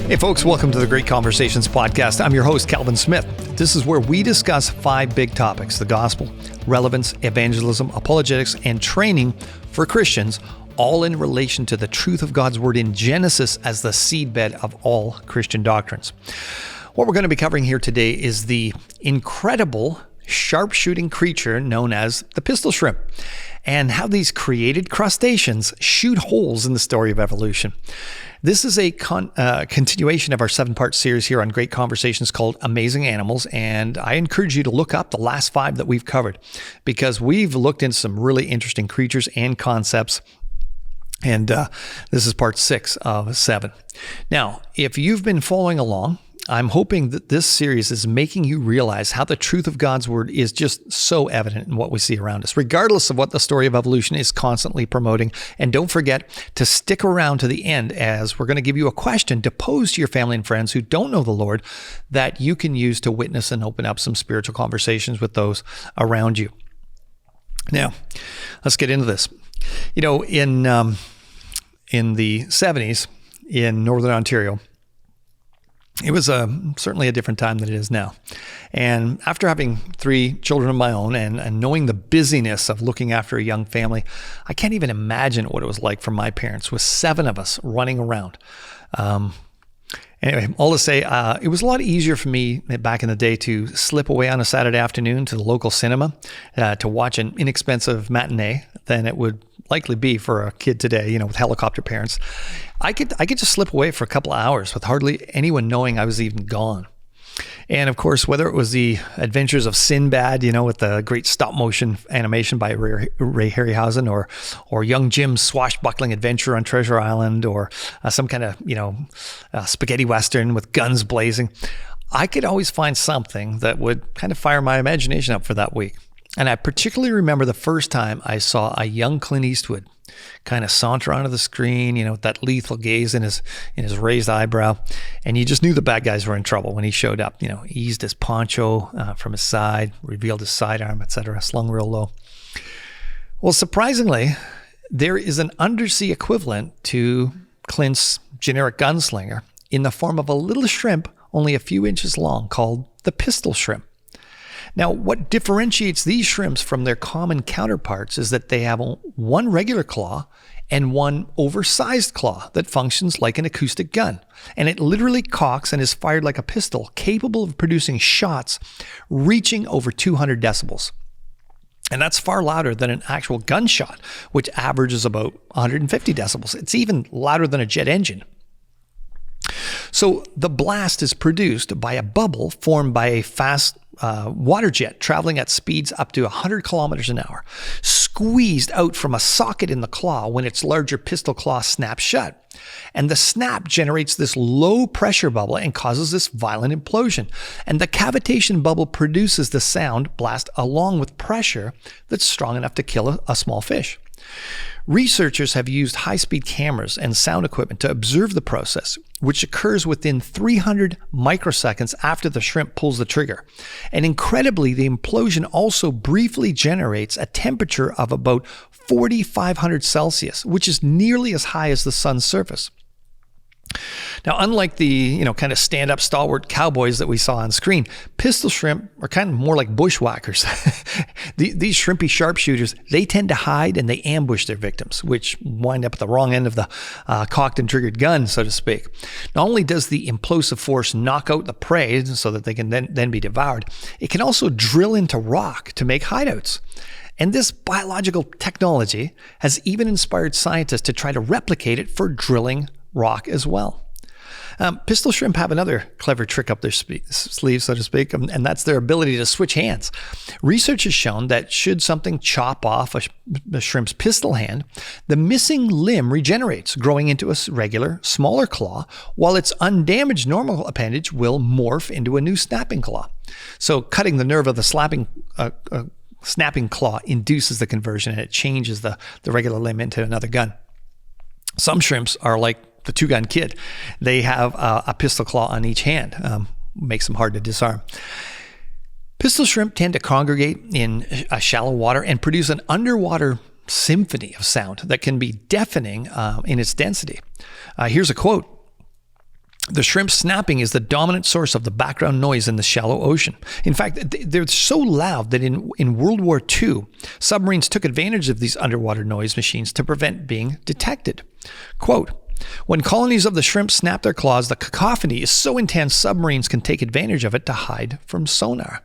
Hey folks, welcome to the Great Conversations podcast. I'm your host, Calvin Smith. This is where we discuss 5 big topics: the gospel, relevance, evangelism, apologetics, and training for Christians, all in relation to the truth of God's word in Genesis as the seedbed of all Christian doctrines. What we're going to be covering here today is the incredible sharpshooting creature known as the pistol shrimp, and how these created crustaceans shoot holes in the story of evolution. This is a continuation of our 7-part series here on Great Conversations called Amazing Animals, and I encourage you to look up the last 5 that we've covered, because we've looked into some really interesting creatures and concepts, and this is part 6 of 7. Now, if you've been following along, I'm hoping that this series is making you realize how the truth of God's word is just so evident in what we see around us, regardless of what the story of evolution is constantly promoting. And don't forget to stick around to the end, as we're going to give you a question to pose to your family and friends who don't know the Lord that you can use to witness and open up some spiritual conversations with those around you. Now, let's get into this. You know, in the 70s in Northern Ontario, it was certainly a different time than it is now. And after having 3 children of my own and knowing the busyness of looking after a young family, I can't even imagine what it was like for my parents with 7 of us running around. Anyway, all to say, it was a lot easier for me back in the day to slip away on a Saturday afternoon to the local cinema to watch an inexpensive matinee than it would likely be for a kid today, you know, with helicopter parents. I could just slip away for a couple of hours with hardly anyone knowing I was even gone. And of course, whether it was the Adventures of Sinbad, you know, with the great stop motion animation by Ray Harryhausen, or young Jim's swashbuckling adventure on Treasure Island, or some kind of, spaghetti western with guns blazing, I could always find something that would kind of fire my imagination up for that week. And I particularly remember the first time I saw a young Clint Eastwood kind of saunter onto the screen, you know, with that lethal gaze in his raised eyebrow. And you just knew the bad guys were in trouble when he showed up. You know, eased his poncho from his side, revealed his sidearm, etc., slung real low. Well, surprisingly, there is an undersea equivalent to Clint's generic gunslinger in the form of a little shrimp only a few inches long called the pistol shrimp. Now, what differentiates these shrimps from their common counterparts is that they have one regular claw and one oversized claw that functions like an acoustic gun. And it literally cocks and is fired like a pistol, capable of producing shots reaching over 200 decibels. And that's far louder than an actual gunshot, which averages about 150 decibels. It's even louder than a jet engine. So the blast is produced by a bubble formed by a fast water jet traveling at speeds up to 100 kilometers an hour, squeezed out from a socket in the claw when its larger pistol claw snaps shut. And the snap generates this low pressure bubble and causes this violent implosion. And the cavitation bubble produces the sound blast along with pressure that's strong enough to kill a small fish. Researchers have used high-speed cameras and sound equipment to observe the process, which occurs within 300 microseconds after the shrimp pulls the trigger. And incredibly, the implosion also briefly generates a temperature of about 4,500 Celsius, which is nearly as high as the sun's surface. Now, unlike the, kind of stand-up stalwart cowboys that we saw on screen, pistol shrimp are kind of more like bushwhackers. These shrimpy sharpshooters, they tend to hide and they ambush their victims, which wind up at the wrong end of the cocked and triggered gun, so to speak. Not only does the implosive force knock out the prey so that they can then be devoured, it can also drill into rock to make hideouts. And this biological technology has even inspired scientists to try to replicate it for drilling rock as well. Pistol shrimp have another clever trick up their sleeve, so to speak, and that's their ability to switch hands. Research has shown that should something chop off a shrimp's pistol hand, the missing limb regenerates, growing into a regular, smaller claw, while its undamaged normal appendage will morph into a new snapping claw. So cutting the nerve of the snapping claw induces the conversion, and it changes the regular limb into another gun. Some shrimps are like the two-gun kid. They have a pistol claw on each hand. Makes them hard to disarm. Pistol shrimp tend to congregate in shallow water and produce an underwater symphony of sound that can be deafening in its density. Here's a quote. The shrimp snapping is the dominant source of the background noise in the shallow ocean. In fact, they're so loud that in World War II, submarines took advantage of these underwater noise machines to prevent being detected. Quote, "When colonies of the shrimp snap their claws, the cacophony is so intense submarines can take advantage of it to hide from sonar."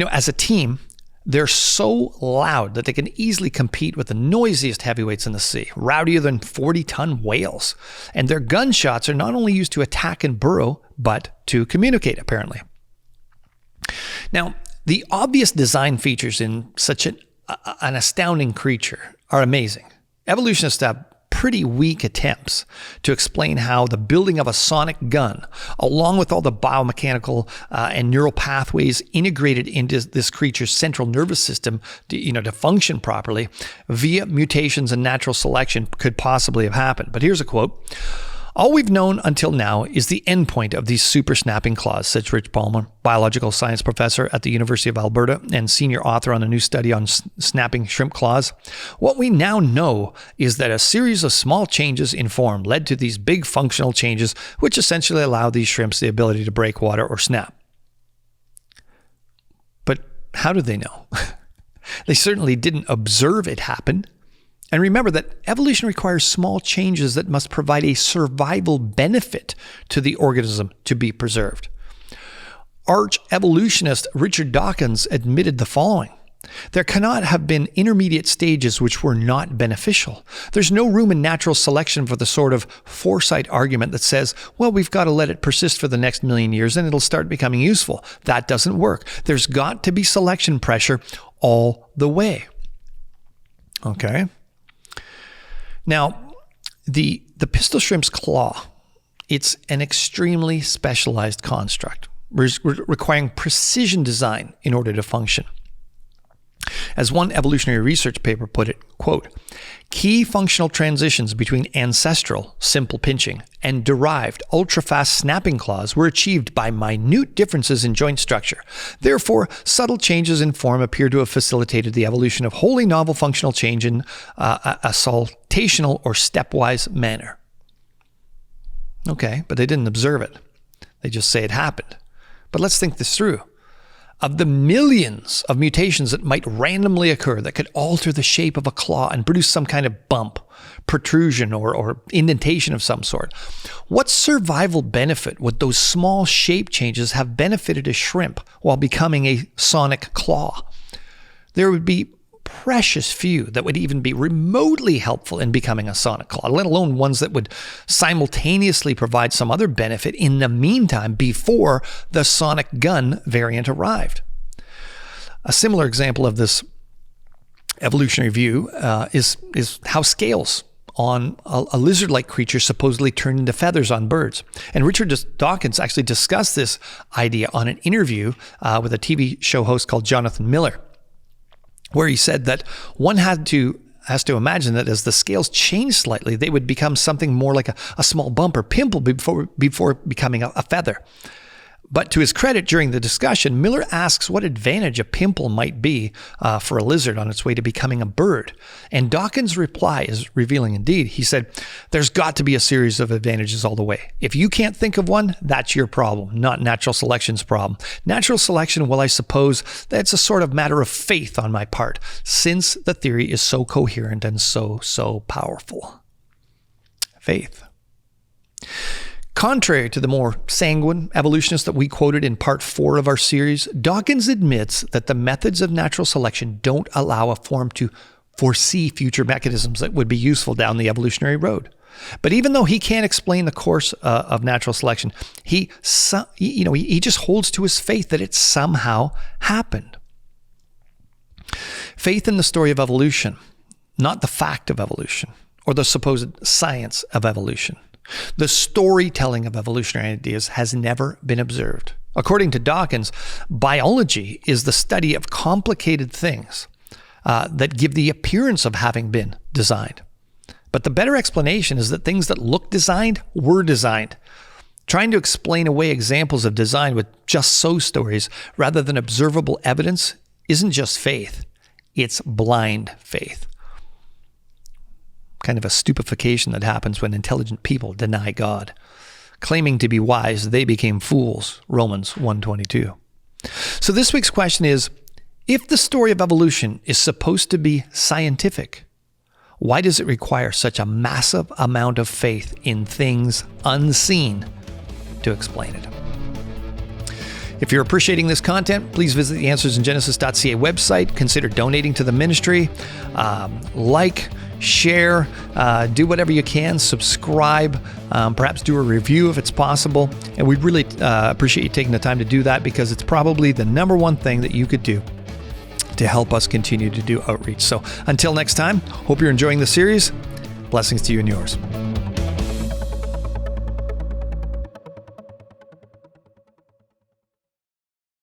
As a team, they're so loud that they can easily compete with the noisiest heavyweights in the sea, rowdier than 40-ton whales. And their gunshots are not only used to attack and burrow, but to communicate, apparently. Now, the obvious design features in such an astounding creature are amazing. Evolutionists have pretty weak attempts to explain how the building of a sonic gun, along with all the biomechanical and neural pathways integrated into this creature's central nervous system to function properly via mutations and natural selection could possibly have happened. But here's a quote. "All we've known until now is the endpoint of these super snapping claws," said Rich Palmer, biological science professor at the University of Alberta and senior author on a new study on snapping shrimp claws. "What we now know is that a series of small changes in form led to these big functional changes, which essentially allow these shrimps the ability to break water or snap." But how do they know? They certainly didn't observe it happen. And remember that evolution requires small changes that must provide a survival benefit to the organism to be preserved. Arch evolutionist Richard Dawkins admitted the following: "There cannot have been intermediate stages which were not beneficial. There's no room in natural selection for the sort of foresight argument that says, well, we've got to let it persist for the next million years and it'll start becoming useful. That doesn't work. There's got to be selection pressure all the way." Okay. Now, the pistol shrimp's claw, it's an extremely specialized construct, requiring precision design in order to function. As one evolutionary research paper put it, quote, "Key functional transitions between ancestral, simple pinching, and derived, ultra-fast snapping claws were achieved by minute differences in joint structure. Therefore, subtle changes in form appear to have facilitated the evolution of wholly novel functional change in a saltational or stepwise manner." Okay, but they didn't observe it. They just say it happened. But let's think this through. Of the millions of mutations that might randomly occur that could alter the shape of a claw and produce some kind of bump, protrusion, or indentation of some sort, what survival benefit would those small shape changes have benefited a shrimp while becoming a sonic claw? There would be precious few that would even be remotely helpful in becoming a sonic claw, let alone ones that would simultaneously provide some other benefit in the meantime before the sonic gun variant arrived. A similar example of this evolutionary view is how scales on a lizard-like creature supposedly turn into feathers on birds. And Richard Dawkins actually discussed this idea on an interview with a TV show host called Jonathan Miller, where he said that one has to imagine that as the scales change slightly, they would become something more like a small bump or pimple before becoming a feather. But to his credit, during the discussion, Miller asks what advantage a pimple might be for a lizard on its way to becoming a bird. And Dawkins' reply is revealing indeed. He said, "There's got to be a series of advantages all the way. If you can't think of one, that's your problem, not natural selection's problem. Natural selection, well, I suppose that's a sort of matter of faith on my part, since the theory is so coherent and so powerful." Faith. Contrary to the more sanguine evolutionists that we quoted in part 4 of our series, Dawkins admits that the methods of natural selection don't allow a form to foresee future mechanisms that would be useful down the evolutionary road. But even though he can't explain the course of natural selection, he just holds to his faith that it somehow happened. Faith in the story of evolution, not the fact of evolution or the supposed science of evolution. The storytelling of evolutionary ideas has never been observed. According to Dawkins, biology is the study of complicated things that give the appearance of having been designed. But the better explanation is that things that look designed were designed. Trying to explain away examples of design with just so stories rather than observable evidence isn't just faith, it's blind faith. Kind of a stupefaction that happens when intelligent people deny God. Claiming to be wise, they became fools. Romans 1:22. So this week's question is, if the story of evolution is supposed to be scientific, why does it require such a massive amount of faith in things unseen to explain it? If you're appreciating this content, please visit the AnswersInGenesis.ca website. Consider donating to the ministry. Like, share, do whatever you can. Subscribe, perhaps do a review if it's possible. And we'd really appreciate you taking the time to do that, because it's probably the number one thing that you could do to help us continue to do outreach. So until next time, hope you're enjoying the series. Blessings to you and yours.